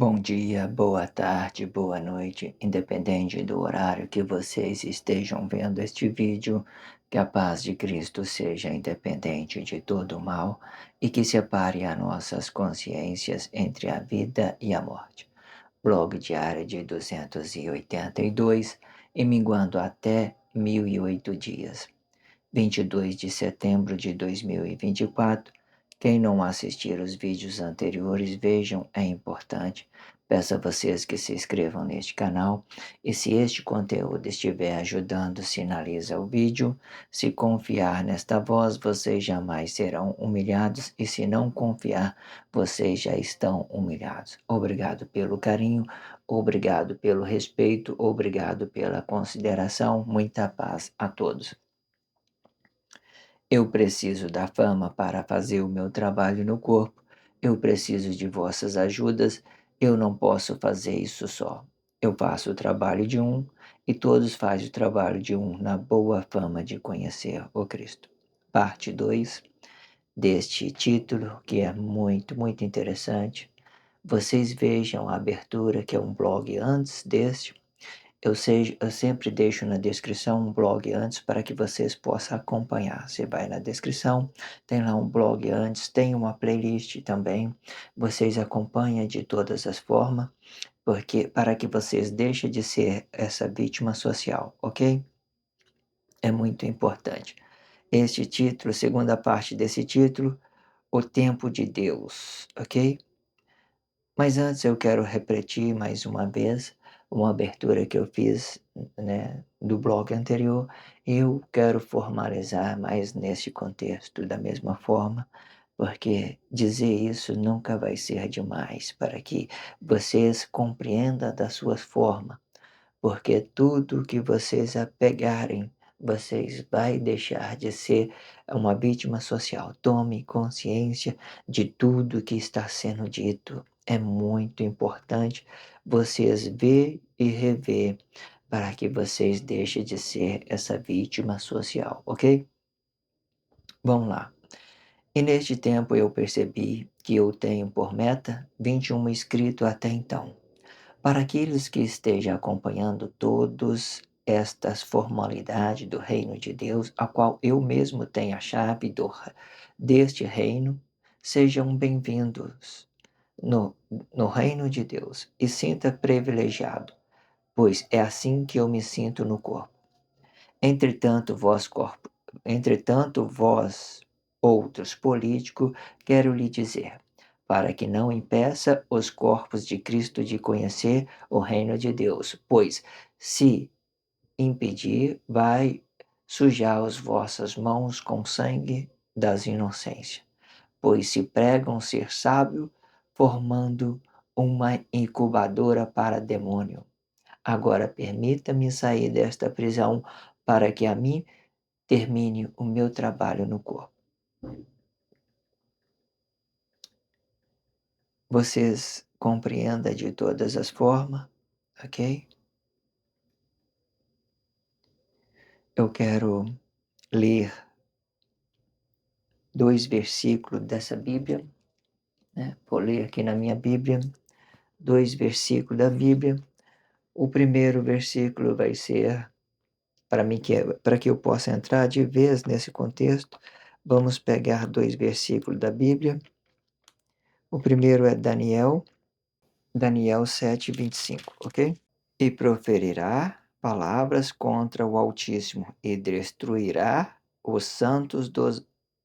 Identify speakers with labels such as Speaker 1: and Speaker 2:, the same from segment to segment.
Speaker 1: Bom dia, boa tarde, boa noite, independente do horário que vocês estejam vendo este vídeo, que a paz de Cristo seja independente de todo o mal e que separe as nossas consciências entre a vida e a morte. Blog diário de 282 e minguando até 1008 dias. 22 de setembro de 2024. Quem não assistir os vídeos anteriores, vejam, é importante. Peço a vocês que se inscrevam neste canal e se este conteúdo estiver ajudando, sinaliza o vídeo. Se confiar nesta voz, vocês jamais serão humilhados e se não confiar, vocês já estão humilhados. Obrigado pelo carinho, obrigado pelo respeito, obrigado pela consideração. Muita paz a todos. Eu preciso da fama para fazer o meu trabalho no corpo. Eu preciso de vossas ajudas. Eu não posso fazer isso só. Eu faço o trabalho de um e todos fazem o trabalho de um na boa fama de conhecer o Cristo. Parte 2 deste título, que é muito, muito interessante. Vocês vejam a abertura, que é um blog antes deste. Eu sempre deixo na descrição um blog antes para que vocês possam acompanhar. Você vai na descrição, tem lá um blog antes, tem uma playlist também. Vocês acompanham de todas as formas, porque para que vocês deixem de ser essa vítima social, ok? É muito importante. Este título, segunda parte desse título, O Tempo de Deus, ok? Mas antes eu quero repetir mais uma vez uma abertura que eu fiz, né, do blog anterior. Eu quero formalizar mais nesse contexto da mesma forma, porque dizer isso nunca vai ser demais para que vocês compreendam da sua forma, porque tudo que vocês apegarem, vocês vai deixar de ser uma vítima social. Tome consciência de tudo que está sendo dito. É muito importante vocês ver e rever para que vocês deixem de ser essa vítima social, ok? Vamos lá. E neste tempo eu percebi que eu tenho por meta 21 inscritos até então. Para aqueles que estejam acompanhando todas estas formalidades do reino de Deus, a qual eu mesmo tenho a chave deste reino, sejam bem-vindos no reino de Deus e sinta privilegiado, pois é assim que eu me sinto no corpo. Entretanto, vós, outros políticos, quero lhe dizer, para que não impeça os corpos de Cristo de conhecer o reino de Deus, pois, se impedir, vai sujar as vossas mãos com sangue das inocências, pois se pregam ser sábio, formando uma incubadora para demônio. Agora permita-me sair desta prisão para que a mim termine o meu trabalho no corpo. Vocês compreendam de todas as formas, ok? Eu quero ler 2 versículos dessa Bíblia, né? Vou ler aqui na minha Bíblia, 2 versículos da Bíblia. O primeiro versículo vai ser, para que eu possa entrar de vez nesse contexto, vamos pegar 2 versículos da Bíblia. O primeiro é Daniel 7:25, ok? E proferirá palavras contra o Altíssimo, e destruirá os santos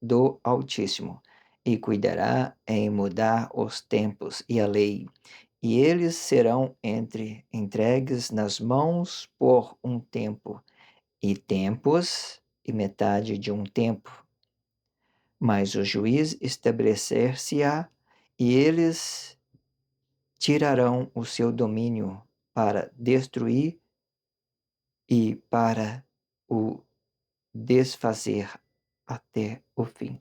Speaker 1: do Altíssimo, e cuidará em mudar os tempos e a lei, e eles serão entregues nas mãos por um tempo, e tempos, e metade de um tempo. Mas o juiz estabelecer-se-á, e eles tirarão o seu domínio para destruir e para o desfazer até o fim.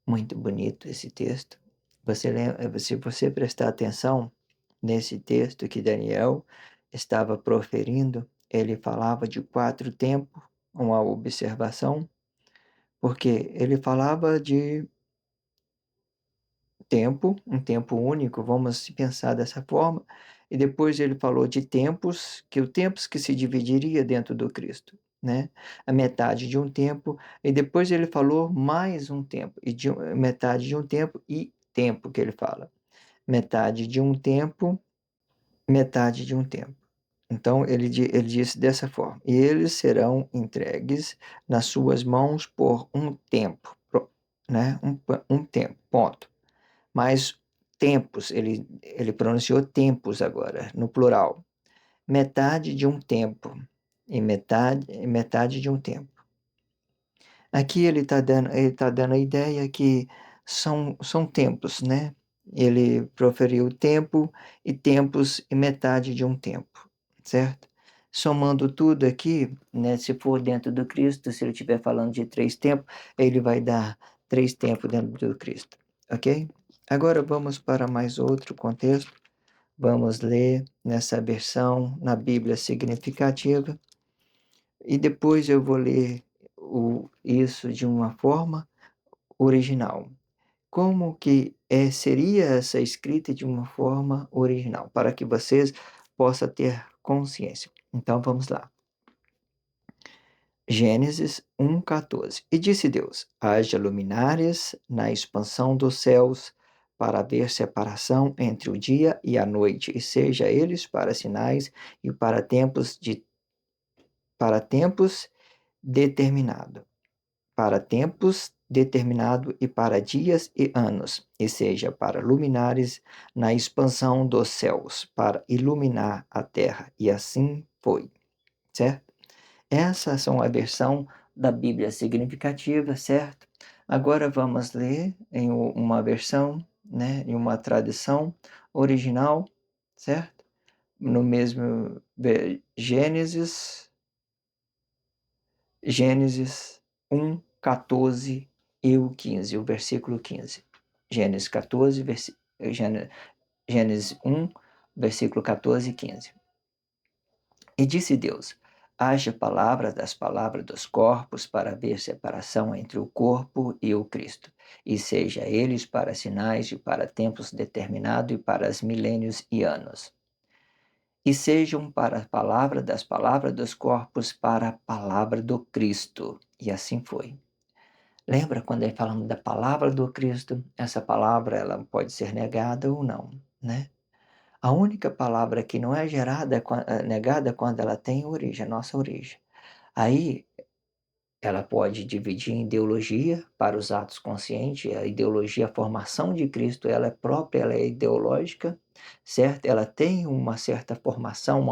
Speaker 1: Muito bonito esse texto. Se você prestar atenção nesse texto que Daniel estava proferindo, ele falava de 4 tempos, uma observação, porque ele falava de tempo, um tempo único, vamos pensar dessa forma, e depois ele falou de tempos, que o tempos que se dividiria dentro do Cristo, né, a metade de um tempo, e depois ele falou mais um tempo, e metade de um tempo e tempo que ele fala, metade de um tempo, metade de um tempo. Então ele disse dessa forma: "E eles serão entregues nas suas mãos por um tempo", né, um tempo, ponto. Mas tempos, ele pronunciou tempos agora, no plural. Metade de um tempo e metade de um tempo. Aqui ele tá dando a ideia que são tempos, né. Ele proferiu tempo e tempos e metade de um tempo, certo? Somando tudo aqui, né, se for dentro do Cristo, se ele estiver falando de 3 tempos, ele vai dar 3 tempos dentro do Cristo, ok? Agora vamos para mais outro contexto, vamos ler nessa versão na Bíblia significativa, e depois eu vou ler isso de uma forma original. Como que seria essa escrita de uma forma original, para que vocês possam ter consciência. Então vamos lá. Gênesis 1:14. E disse Deus: haja luminárias na expansão dos céus, para haver separação entre o dia e a noite, e seja eles para sinais e para tempos determinado, e para dias e anos, e seja para luminares na expansão dos céus, para iluminar a terra. E assim foi, certo? Essas são a versão da Bíblia significativa, certo? Agora vamos ler em uma versão, né, em uma tradução original, certo? No mesmo Gênesis 1, 14 e o 15, o versículo 15. Gênesis 14, Gênesis 1, versículo 14 e 15. E disse Deus: haja palavra das palavras dos corpos, para haver separação entre o corpo e o Cristo, e seja eles para sinais e para tempos determinados e para os milênios e anos. E sejam para a palavra das palavras dos corpos, para a palavra do Cristo. E assim foi. Lembra quando ele falamos da palavra do Cristo? Essa palavra ela pode ser negada ou não, né? A única palavra que não é negada quando ela tem origem, a nossa origem. Aí ela pode dividir em ideologia para os atos conscientes, a ideologia, a formação de Cristo, ela é própria, ela é ideológica, certo? Ela tem uma certa formação,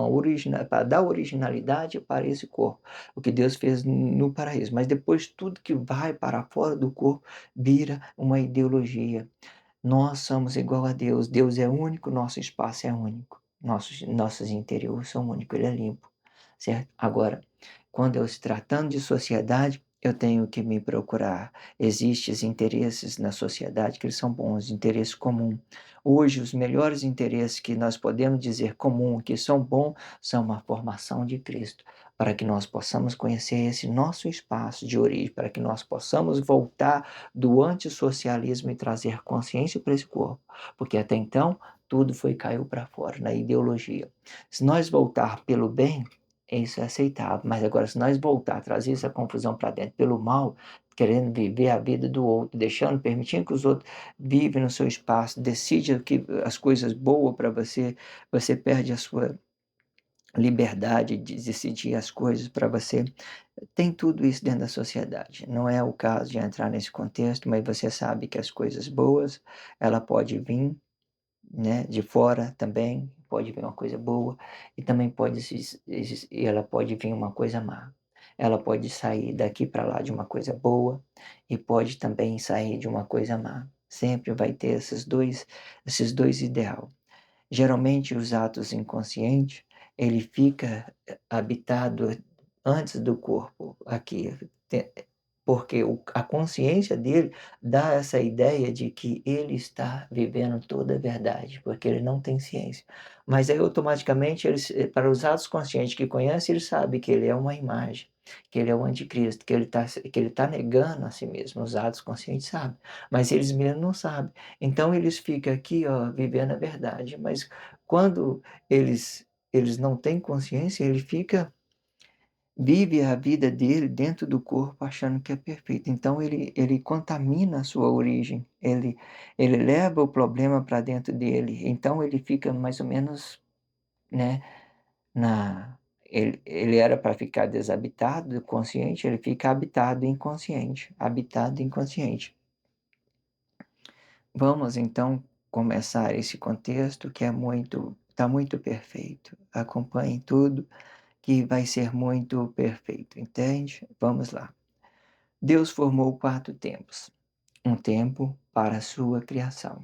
Speaker 1: para dar originalidade para esse corpo, o que Deus fez no paraíso. Mas depois tudo que vai para fora do corpo vira uma ideologia. Nós somos igual a Deus, Deus é único, nosso espaço é único, nossos interiores são únicos, ele é limpo, certo? Agora, quando eu se tratando de sociedade, eu tenho que me procurar. Existem interesses na sociedade que eles são bons, interesses comuns. Hoje, os melhores interesses que nós podemos dizer comum, que são bons, são a formação de Cristo, para que nós possamos conhecer esse nosso espaço de origem, para que nós possamos voltar do antissocialismo e trazer consciência para esse corpo, porque até então tudo caiu para fora na ideologia. Se nós voltar pelo bem, isso é aceitável, mas agora se nós voltar a trazer essa confusão para dentro pelo mal, querendo viver a vida do outro, permitindo que os outros vivem no seu espaço, decide as coisas boas para você, você perde a sua liberdade de decidir as coisas para você. Tem tudo isso dentro da sociedade. Não é o caso de entrar nesse contexto, mas você sabe que as coisas boas, ela pode vir, né, de fora também, pode vir uma coisa boa, e também e ela pode vir uma coisa má. Ela pode sair daqui para lá de uma coisa boa e pode também sair de uma coisa má. Sempre vai ter esses dois ideal. Geralmente os atos inconscientes, ele fica habitado antes do corpo aqui, porque a consciência dele dá essa ideia de que ele está vivendo toda a verdade, porque ele não tem ciência. Mas aí automaticamente para os atos conscientes que conhece, ele sabe que ele é uma imagem, que ele é o anticristo, que ele tá negando a si mesmo. Os atos conscientes sabem, mas eles mesmos não sabem. Então eles ficam aqui, ó, vivendo a verdade, mas quando eles não têm consciência, ele vive a vida dele dentro do corpo achando que é perfeito. Então ele contamina a sua origem, ele leva o problema para dentro dele, então ele fica mais ou menos, né, na ele era para ficar desabitado, consciente, ele fica habitado inconsciente, habitado inconsciente. Vamos então começar esse contexto que é muito está muito perfeito. Acompanhe tudo que vai ser muito perfeito, entende? Vamos lá. Deus formou 4 tempos. Um tempo para a sua criação,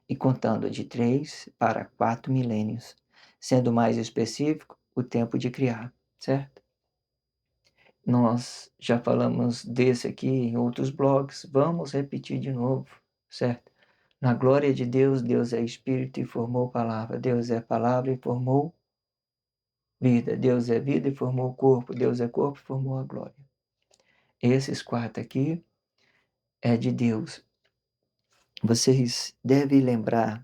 Speaker 1: e contando de 3 para 4 milênios, sendo mais específico, o tempo de criar, certo? Nós já falamos desse aqui em outros blogs, vamos repetir de novo, certo? Na glória de Deus, Deus é espírito e formou palavra, Deus é palavra e formou vida, Deus é vida e formou corpo, Deus é corpo e formou a glória. Esses 4 aqui é de Deus. Vocês devem lembrar,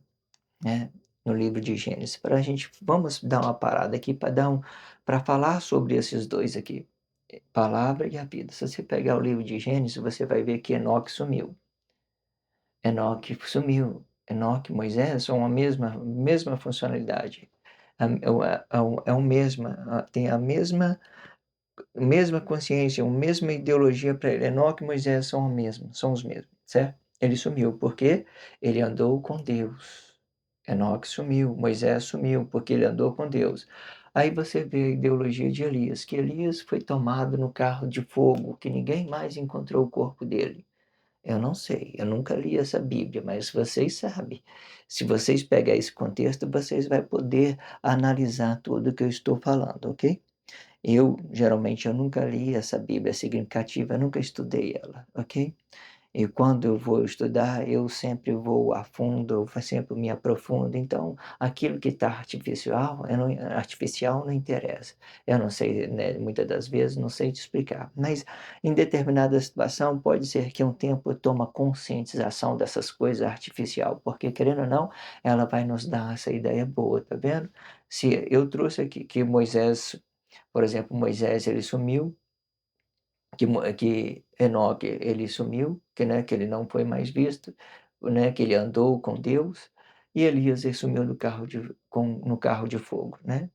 Speaker 1: né, no livro de Gênesis, para a gente, vamos dar uma parada aqui para falar sobre esses dois aqui, palavra e a vida. Se você pegar o livro de Gênesis, você vai ver que Enoque sumiu. Enoque sumiu. Enoque e Moisés são a mesma funcionalidade. É o mesma, tem a mesma consciência, a mesma ideologia para ele. Enoque e Moisés são o mesmo, são os mesmos, certo? Ele sumiu porque ele andou com Deus. Enoque sumiu, Moisés sumiu porque ele andou com Deus. Aí você vê a ideologia de Elias, que Elias foi tomado no carro de fogo, que ninguém mais encontrou o corpo dele. Eu não sei, eu nunca li essa Bíblia, mas vocês sabem. Se vocês pegarem esse contexto, vocês vão poder analisar tudo que eu estou falando, ok? Geralmente, eu nunca li essa Bíblia significativa, eu nunca estudei ela, ok? E quando eu vou estudar, eu sempre vou a fundo, eu sempre me aprofundo. Então, aquilo que está artificial não interessa. Eu não sei, né, muitas das vezes, não sei te explicar. Mas, em determinada situação, pode ser que um tempo toma conscientização dessas coisas artificial, porque, querendo ou não, ela vai nos dar essa ideia boa, tá vendo? Se eu trouxe aqui que Moisés, por exemplo, Moisés ele sumiu, que Enoque ele sumiu, que ele não foi mais visto, né, que ele andou com Deus, e Elias ele sumiu no carro de fogo, né.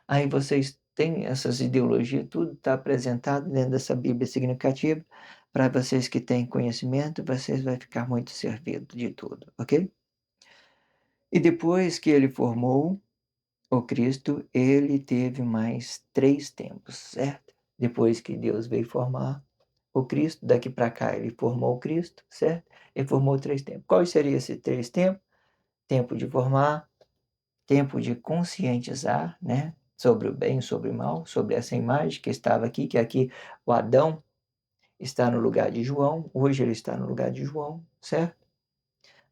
Speaker 1: Aí vocês têm essas ideologias, tudo está apresentado dentro dessa Bíblia significativa, para vocês que têm conhecimento, vocês vai ficar muito servido de tudo, ok? E depois que ele formou o Cristo, ele teve mais 3 tempos, certo? Depois que Deus veio formar o Cristo, daqui para cá ele formou o Cristo, certo? Ele formou 3 tempos. Quais seriam esses 3 tempos? Tempo de formar, tempo de conscientizar, né, sobre o bem e sobre o mal, sobre essa imagem que estava aqui, que aqui o Adão está no lugar de João, hoje ele está no lugar de João, certo?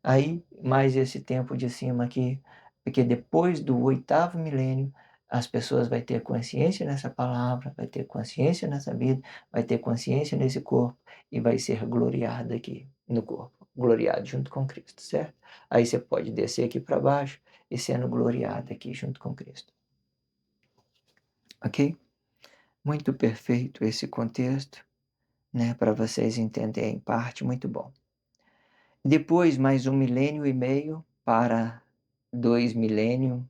Speaker 1: Aí, mais esse tempo de cima aqui, porque depois do 8º milênio, as pessoas vai ter consciência nessa palavra, vai ter consciência nessa vida, vai ter consciência nesse corpo e vai ser gloriado aqui no corpo, gloriado junto com Cristo, certo? Aí você pode descer aqui para baixo e sendo gloriado aqui junto com Cristo, ok? Muito perfeito esse contexto, né, para vocês entenderem em parte, muito bom. Depois, mais 1,5 milênio para 2 milênios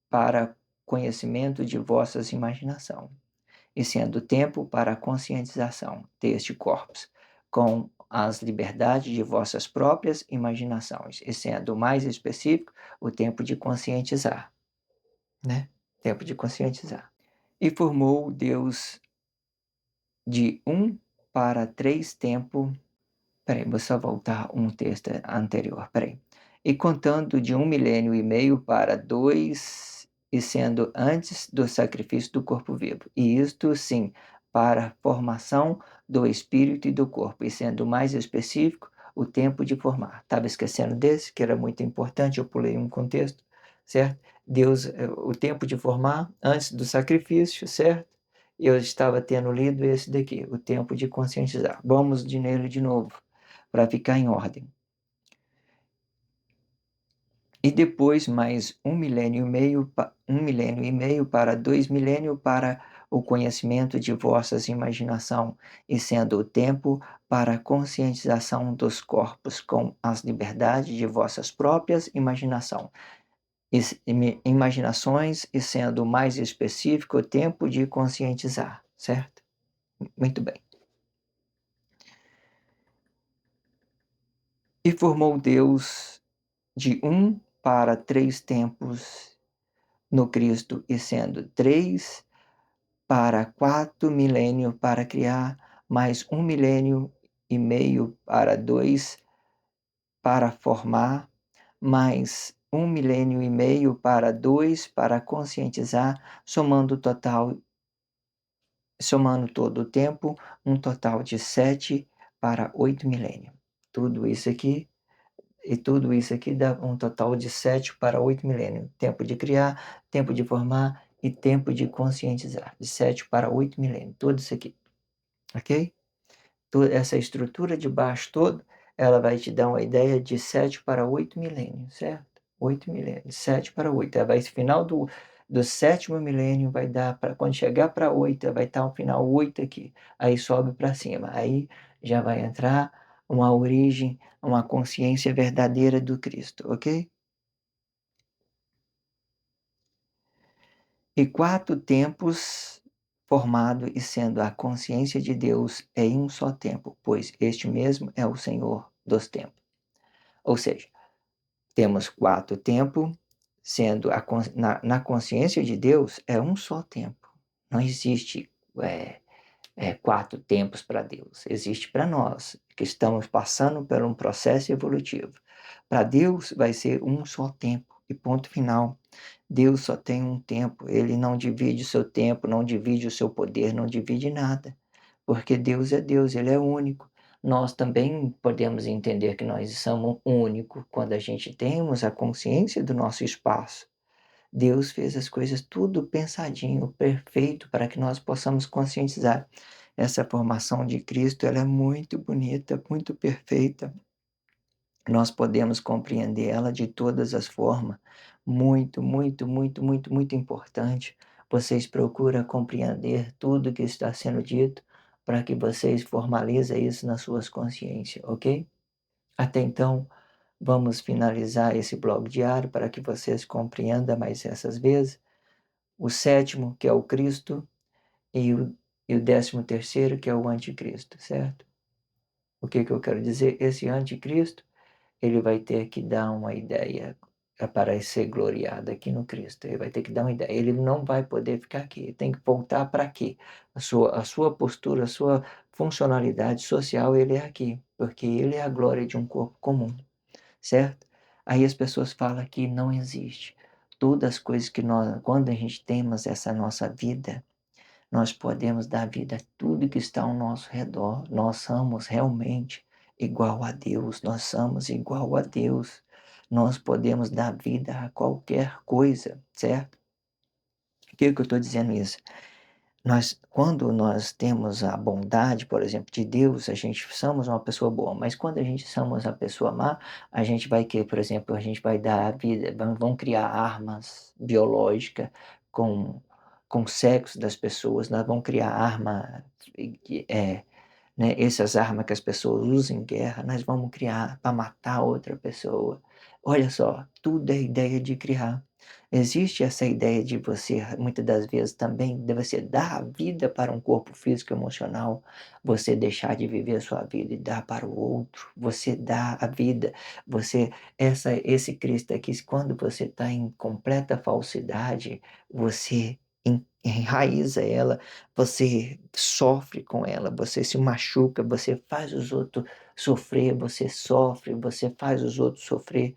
Speaker 1: para conhecimento de vossas imaginação, e sendo tempo para a conscientização deste corpus, com as liberdades de vossas próprias imaginações, e sendo mais específico, o tempo de conscientizar, né? Tempo de conscientizar. E formou Deus de 1 para 3 tempo. Espera aí, vou só voltar um texto anterior, espera aí. E contando de 1,5 milênio para 2, e sendo antes do sacrifício do corpo vivo. E isto, sim, para a formação do espírito e do corpo, e sendo mais específico, o tempo de formar. Estava esquecendo desse, que era muito importante, eu pulei um contexto, certo? Deus, o tempo de formar antes do sacrifício, certo? Eu estava tendo lido esse daqui, o tempo de conscientizar. Vamos de nele de novo, para ficar em ordem. E depois mais 1,5 milênio, 1,5 milênio para 2 milênios para o conhecimento de vossas imaginação, e sendo o tempo para a conscientização dos corpos com as liberdades de vossas próprias imaginação. Imaginações, e sendo mais específico o tempo de conscientizar, certo? Muito bem. E formou Deus de 1 para 3 tempos no Cristo, e sendo 3 para 4 milênios para criar, mais 1,5 milênio para 2 para formar, mais 1,5 milênio para 2 para conscientizar, somando todo o tempo, um total de 7 para 8 milênios. Tudo isso aqui dá um total de 7 para 8 milênios. Tempo de criar, tempo de formar e tempo de conscientizar. De 7 para 8 milênios. Tudo isso aqui. Ok? Toda essa estrutura de baixo toda, ela vai te dar uma ideia de 7 para 8 milênios, certo? 8 milênios. 7 para 8. Ela vai, esse final do sétimo milênio vai dar para, quando chegar para 8, vai estar o final 8 aqui. Aí sobe para cima. Aí já vai entrar uma origem, uma consciência verdadeira do Cristo, ok? E 4 tempos formado, e sendo a consciência de Deus em um só tempo, pois este mesmo é o Senhor dos tempos. Ou seja, temos 4 tempos, sendo na consciência de Deus é um só tempo. Não existe 4 tempos para Deus. Existe para nós, que estamos passando por um processo evolutivo. Para Deus vai ser um só tempo, e ponto final. Deus só tem um tempo, ele não divide o seu tempo, não divide o seu poder, não divide nada, porque Deus é Deus, ele é único. Nós também podemos entender que nós somos únicos quando a gente temos a consciência do nosso espaço. Deus fez as coisas tudo pensadinho, perfeito, para que nós possamos conscientizar. Essa formação de Cristo, ela é muito bonita, muito perfeita. Nós podemos compreender ela de todas as formas. Muito, muito, muito, muito, muito importante. Vocês procuram compreender tudo que está sendo dito para que vocês formalizem isso nas suas consciências, ok? Até então, vamos finalizar esse blog diário para que vocês compreendam mais essas vezes. O sétimo, que é o Cristo, e o 13º, que é o anticristo, certo? O que eu quero dizer? Esse anticristo, ele vai ter que dar uma ideia para ser gloriado aqui no Cristo. Ele vai ter que dar uma ideia. Ele não vai poder ficar aqui. Ele tem que voltar para aqui. A sua postura, a sua funcionalidade social, ele é aqui. Porque ele é a glória de um corpo comum, certo? Aí as pessoas falam que não existe. Todas as coisas que nós, quando a gente temos essa nossa vida, nós podemos dar vida a tudo que está ao nosso redor. Nós somos realmente igual a Deus. Nós somos igual a Deus. Nós podemos dar vida a qualquer coisa, certo? Por que eu estou dizendo isso? Quando nós temos a bondade, por exemplo, de Deus, a gente somos uma pessoa boa, mas quando a gente somos uma pessoa má, a gente vai que, por exemplo, a gente vai dar a vida, vão criar armas biológicas com, com sexo das pessoas, nós vamos criar arma, né, essas armas que as pessoas usam em guerra, nós vamos criar para matar outra pessoa. Olha só, tudo é ideia de criar. Existe essa ideia de você, muitas das vezes também, de você dar a vida para um corpo físico e emocional, você deixar de viver a sua vida e dar para o outro, você dá a vida, esse Cristo aqui, quando você está em completa falsidade, você enraiza ela, você sofre com ela, você se machuca, você faz os outros sofrer, você sofre, você faz os outros sofrer.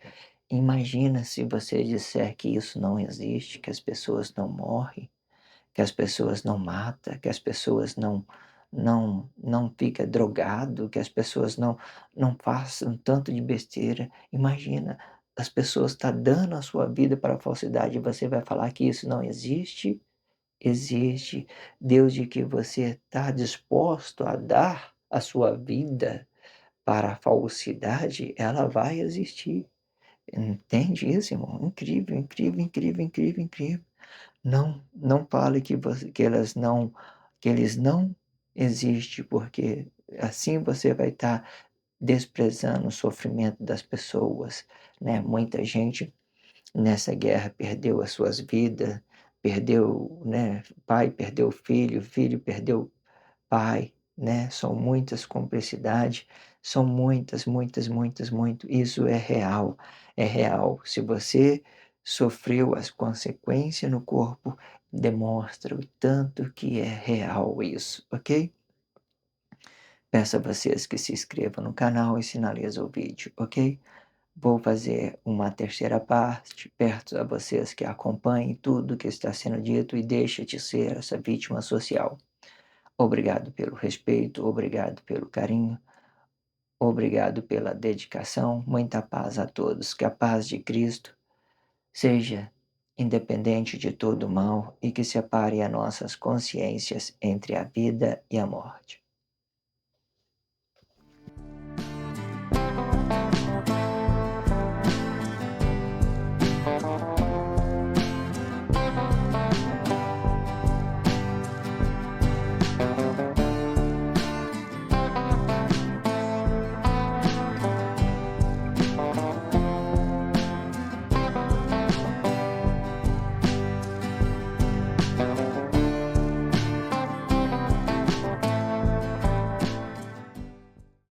Speaker 1: Imagina se você disser que isso não existe, que as pessoas não morrem, que as pessoas não mata, que as pessoas não fica drogado, que as pessoas não façam tanto de besteira. Imagina, as pessoas tá dando a sua vida para a falsidade e você vai falar que isso não existe? Existe. Desde que você está disposto a dar a sua vida para a falsidade, ela vai existir. Entende isso, irmão? Incrível, incrível, incrível, incrível, incrível. Não fale que eles não existem, porque assim você vai estar desprezando o sofrimento das pessoas, né. Muita gente nessa guerra perdeu as suas vidas, perdeu, né, pai perdeu filho, filho perdeu pai, né, são muitas cumplicidades, são muitas, muitas, muitas, muito, isso é real, é real. Se você sofreu as consequências no corpo, demonstra o tanto que é real isso, ok? Peço a vocês que se inscrevam no canal e sinalizem o vídeo, ok? Vou fazer uma terceira parte, perto a vocês que acompanhem tudo que está sendo dito e deixe de ser essa vítima social. Obrigado pelo respeito, obrigado pelo carinho, obrigado pela dedicação. Muita paz a todos. Que a paz de Cristo seja independente de todo mal e que separe as nossas consciências entre a vida e a morte.